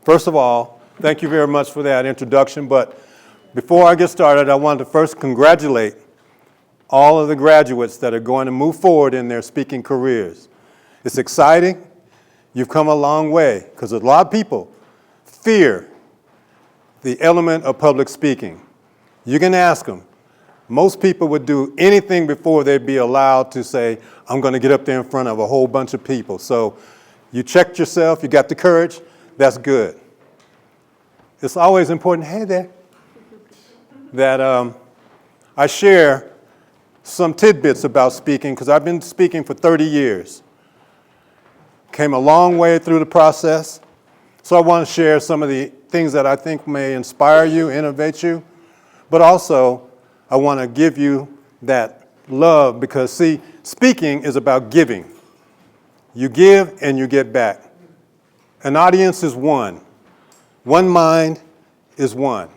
First of all, thank you very much for that introduction. But before I get started, I wanted to first congratulate all of the graduates that are going to move forward in their speaking careers. It's exciting. You've come a long way because a lot of people fear the element of public speaking. You can ask them. Most people would do anything before they'd be allowed to say, I'm going to get up there in front of a whole bunch of people. So you checked yourself, you got the courage, that's good. It's always important, hey there, that I share some tidbits about speaking because I've been speaking for 30 years. Came a long way through the process. So I want to share some of the things that I think may inspire you, innovate you, but also I want to give you that love because, see, speaking is about giving. You give and you get back. An audience is one. One mind is one.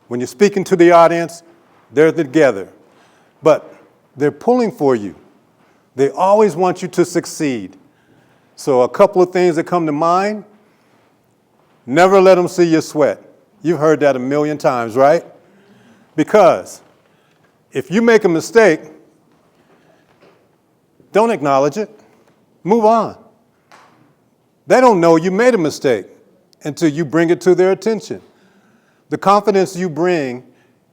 When you're speaking to the audience, they're together. But they're pulling for you. They always want you to succeed. So a couple of things that come to mind. Never let them see you sweat. You've heard that a million times, right? Because if you make a mistake, don't acknowledge it. Move on. They don't know you made a mistake until you bring it to their attention. The confidence you bring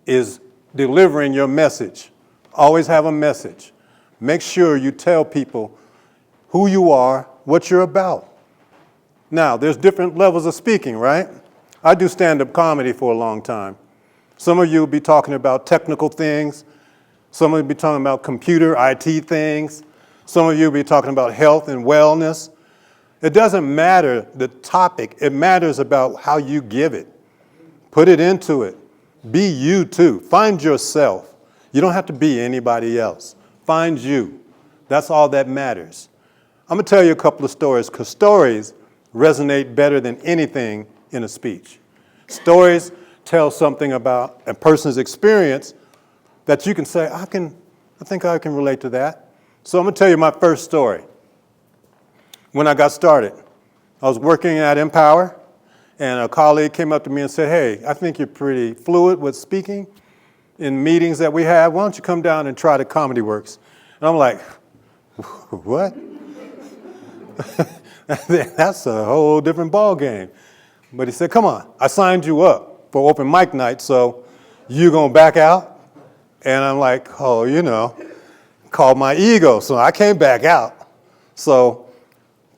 is delivering your message. Always have a message. Make sure you tell people who you are, what you're about. Now, there's different levels of speaking, right? I do stand-up comedy for a long time. Some of you will be talking about technical things. Some of you will be talking about computer, IT things. Some of you will be talking about health and wellness. It doesn't matter the topic. It matters about how you give it. Put it into it. Be you too. Find yourself. You don't have to be anybody else. Find you. That's all that matters. I'm going to tell you a couple of stories because stories resonate better than anything in a speech. Stories tell something about a person's experience that you can say, I think I can relate to that. So I'm going to tell you my first story. When I got started, I was working at Empower, and a colleague came up to me and said, hey, I think you're pretty fluid with speaking in meetings that we have. Why don't you come down and try the Comedy Works? And I'm like, what? That's a whole different ball game. But he said, come on, I signed you up for open mic night, so you gonna back out? And I'm like, oh, called my ego, so I can't back out. So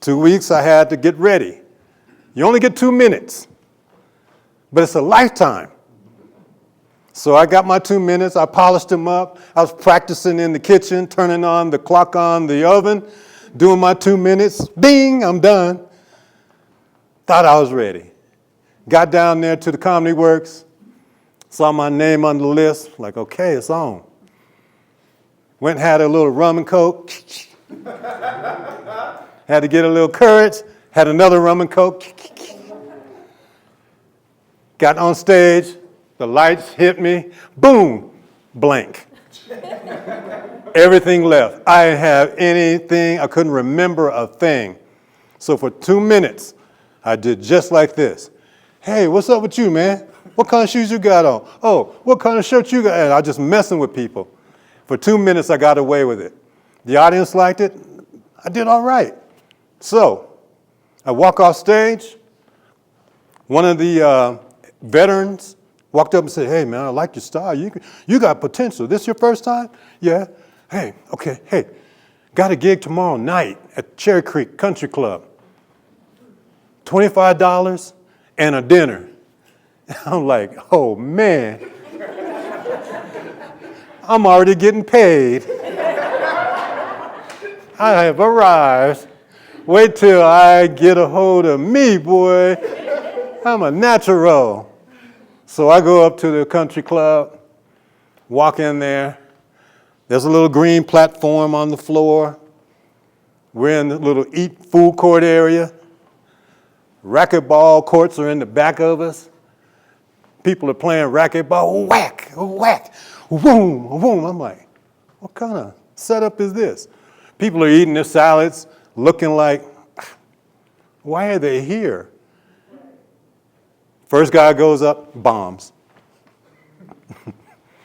2 weeks I had to get ready. You only get 2 minutes, but it's a lifetime. So I got my 2 minutes, I polished them up. I was practicing in the kitchen, turning on the clock on the oven, doing my 2 minutes. Bing, I'm done. Thought I was ready. Got down there to the Comedy Works, saw my name on the list, like, okay, it's on. Went and had a little rum and coke. Had to get a little courage, had another rum and coke. Got on stage, the lights hit me, boom, blank. Everything left. I didn't have anything, I couldn't remember a thing. So for 2 minutes, I did just like this. Hey, what's up with you, man? What kind of shoes you got on? Oh, what kind of shirt you got? And I just messing with people. For 2 minutes, I got away with it. The audience liked it. I did all right. So I walk off stage. One of the veterans walked up and said, hey, man, I like your style. You got potential. This your first time? Yeah. Hey, okay. Hey, got a gig tomorrow night at Cherry Creek Country Club. $25 and a dinner. I'm like, oh, man. I'm already getting paid. I have arrived. Wait till I get a hold of me, boy. I'm a natural. So I go up to the country club, walk in there. There's a little green platform on the floor. We're in the little eat food court area. Racquetball courts are in the back of us. People are playing racquetball. Whack, whack, boom, boom. I'm like, what kind of setup is this? People are eating their salads, looking like, why are they here? First guy goes up, bombs.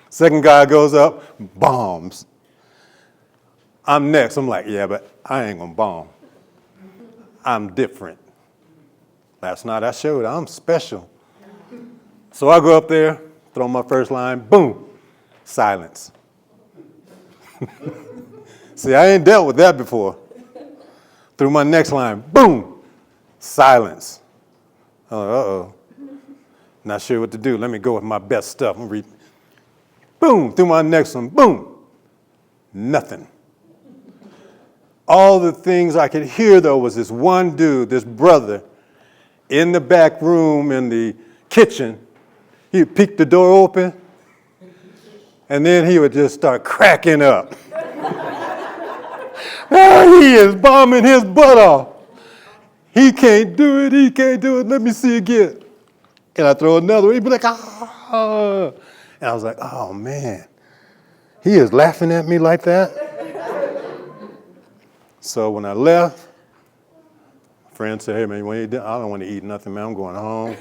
Second guy goes up, bombs. I'm next. I'm like, yeah, but I ain't gonna bomb. I'm different. Last night I showed I'm special. So I go up there, throw my first line, boom, silence. See, I ain't dealt with that before. Through my next line, boom, silence. Uh-oh. Not sure what to do. Let me go with my best stuff. I'm reading. Boom, through my next one, boom, nothing. All the things I could hear, though, was this one dude, this brother, in the back room in the kitchen. He'd peek the door open, and then he would just start cracking up. Oh, he is bombing his butt off. He can't do it, he can't do it. Let me see again. And I throw another one. He'd be like, ah. And I was like, oh, man. He is laughing at me like that? So when I left, my friend said, hey, man, I don't want to eat nothing, man. I'm going home.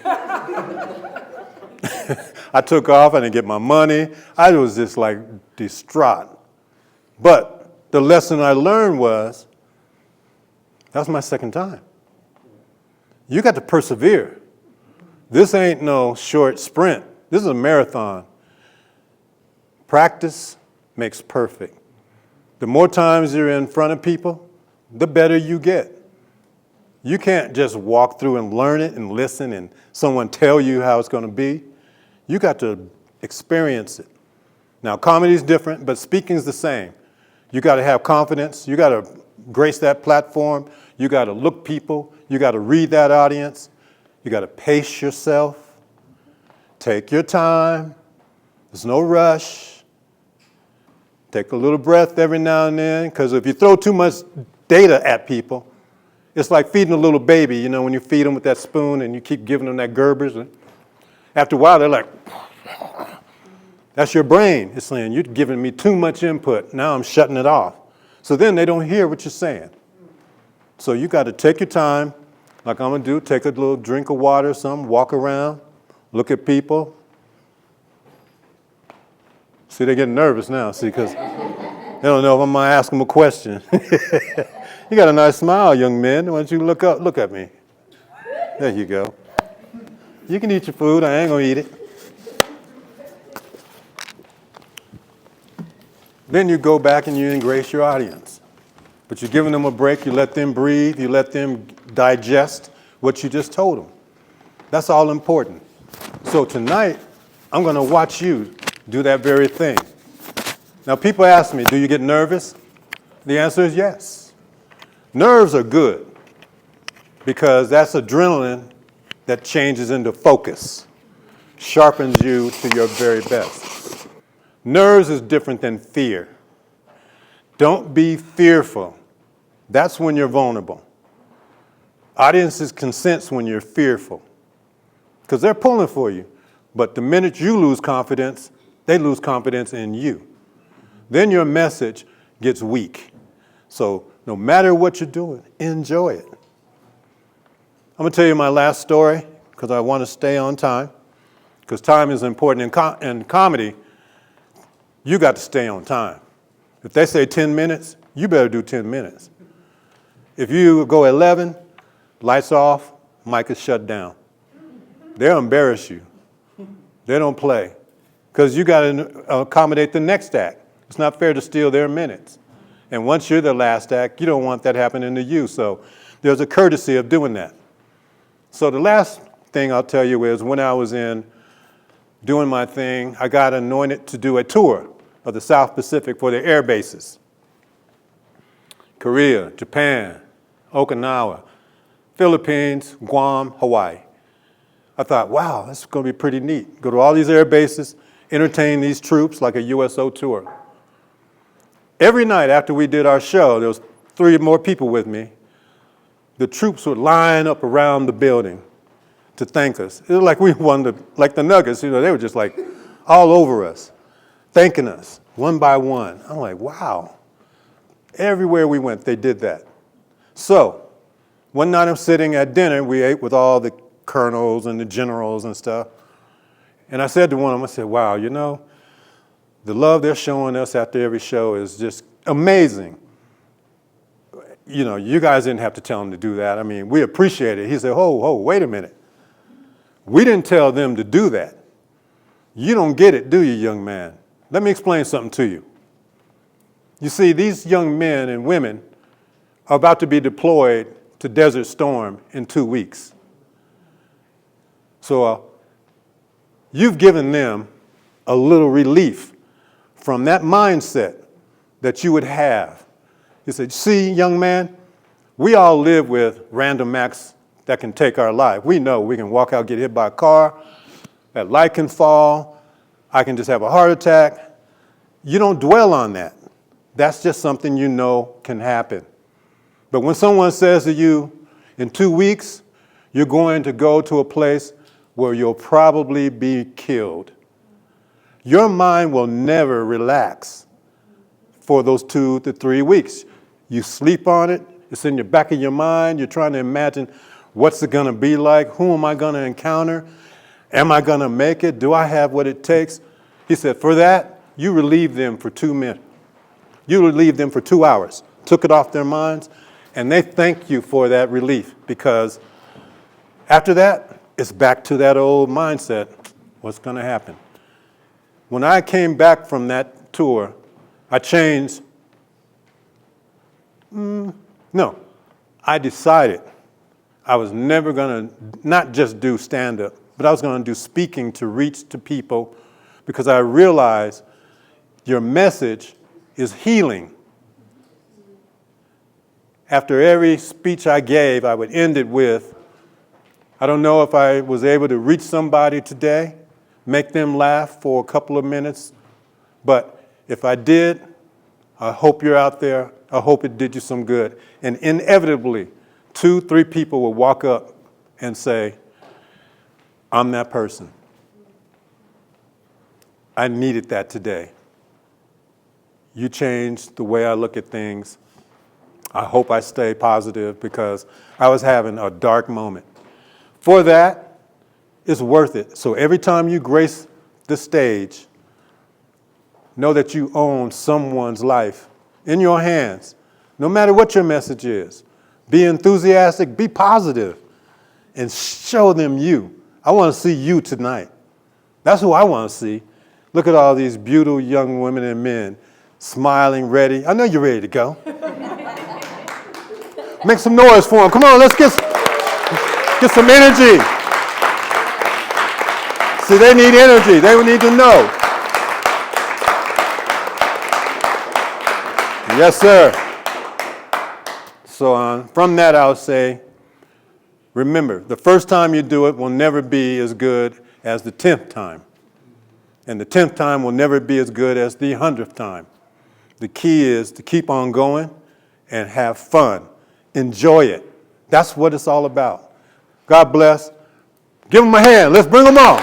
I took off. I didn't get my money. I was just like distraught. But the lesson I learned was, that was my second time. You got to persevere. This ain't no short sprint. This is a marathon. Practice makes perfect. The more times you're in front of people, the better you get. You can't just walk through and learn it and listen and someone tell you how it's going to be. You got to experience it. Now, comedy is different, but speaking is the same. You got to have confidence. You got to grace that platform. You got to look people. You got to read that audience. You got to pace yourself. Take your time. There's no rush. Take a little breath every now and then, because if you throw too much data at people, it's like feeding a little baby, you know, when you feed them with that spoon and you keep giving them that Gerber's. And after a while, they're like, that's your brain. It's saying, you're giving me too much input. Now I'm shutting it off. So then they don't hear what you're saying. So you got to take your time, like I'm going to do, take a little drink of water or something, walk around, look at people. See, they're getting nervous now, see, because they don't know if I'm going to ask them a question. You got a nice smile, young man. Why don't you look up? Look at me. There you go. You can eat your food. I ain't going to eat it. Then you go back and you embrace your audience. But you're giving them a break. You let them breathe. You let them digest what you just told them. That's all important. So tonight, I'm going to watch you do that very thing. Now, people ask me, do you get nervous? The answer is yes. Nerves are good because that's adrenaline that changes into focus, sharpens you to your very best. Nerves is different than fear. Don't be fearful. That's when you're vulnerable. Audiences can sense when you're fearful because they're pulling for you. But the minute you lose confidence, they lose confidence in you. Then your message gets weak. So no matter what you're doing, enjoy it. I'm going to tell you my last story because I want to stay on time, because time is important. In comedy, you got to stay on time. If they say 10 minutes, you better do 10 minutes. If you go 11, lights off, mic is shut down. They'll embarrass you. They don't play because you got to accommodate the next act. It's not fair to steal their minutes. And once you're the last act, you don't want that happening to you. So there's a courtesy of doing that. So the last thing I'll tell you is when I was in doing my thing, I got anointed to do a tour of the South Pacific for the air bases. Korea, Japan, Okinawa, Philippines, Guam, Hawaii. I thought, wow, this is going to be pretty neat. Go to all these air bases, entertain these troops like a USO tour. Every night after we did our show, there was 3 more people with me. The troops would line up around the building to thank us. It was like we won like the Nuggets, you know, they were just like all over us, thanking us one by one. I'm like, wow. Everywhere we went, they did that. So one night I'm sitting at dinner, we ate with all the colonels and the generals and stuff. And I said to one of them, I said, wow, you know, the love they're showing us after every show is just amazing. You know, you guys didn't have to tell them to do that. I mean, we appreciate it. He said, wait a minute. We didn't tell them to do that. You don't get it, do you, young man? Let me explain something to you. You see, these young men and women are about to be deployed to Desert Storm in 2 weeks. So you've given them a little relief from that mindset that you would have. You said, see, young man, we all live with random acts that can take our life. We know we can walk out, get hit by a car, that light can fall, I can just have a heart attack. You don't dwell on that. That's just something you know can happen. But when someone says to you, in 2 weeks, you're going to go to a place where you'll probably be killed, your mind will never relax for those 2 to 3 weeks. You sleep on it. It's in the back of your mind. You're trying to imagine, what's it going to be like? Who am I going to encounter? Am I going to make it? Do I have what it takes? He said, for that, you relieve them for 2 minutes. You relieve them for 2 hours. Took it off their minds, and they thank you for that relief, because after that, it's back to that old mindset. What's going to happen? When I came back from that tour, I changed. I decided I was never going to not just do stand-up, but I was going to do speaking to reach to people, because I realized your message is healing. After every speech I gave, I would end it with, I don't know if I was able to reach somebody today, make them laugh for a couple of minutes, but if I did, I hope you're out there. I hope it did you some good. And inevitably, 2, 3 people will walk up and say, I'm that person. I needed that today. You changed the way I look at things. I hope I stay positive, because I was having a dark moment. For that, it's worth it. So every time you grace the stage, know that you own someone's life in your hands, no matter what your message is. Be enthusiastic, be positive, and show them you. I want to see you tonight. That's who I want to see. Look at all these beautiful young women and men smiling, ready. I know you're ready to go. Make some noise for them. Come on, let's get some energy. See, they need energy. They need to know. Yes, sir. So from that, I'll say, remember, the first time you do it will never be as good as the 10th time. And the 10th time will never be as good as the 100th time. The key is to keep on going and have fun. Enjoy it. That's what it's all about. God bless. Give them a hand. Let's bring them on.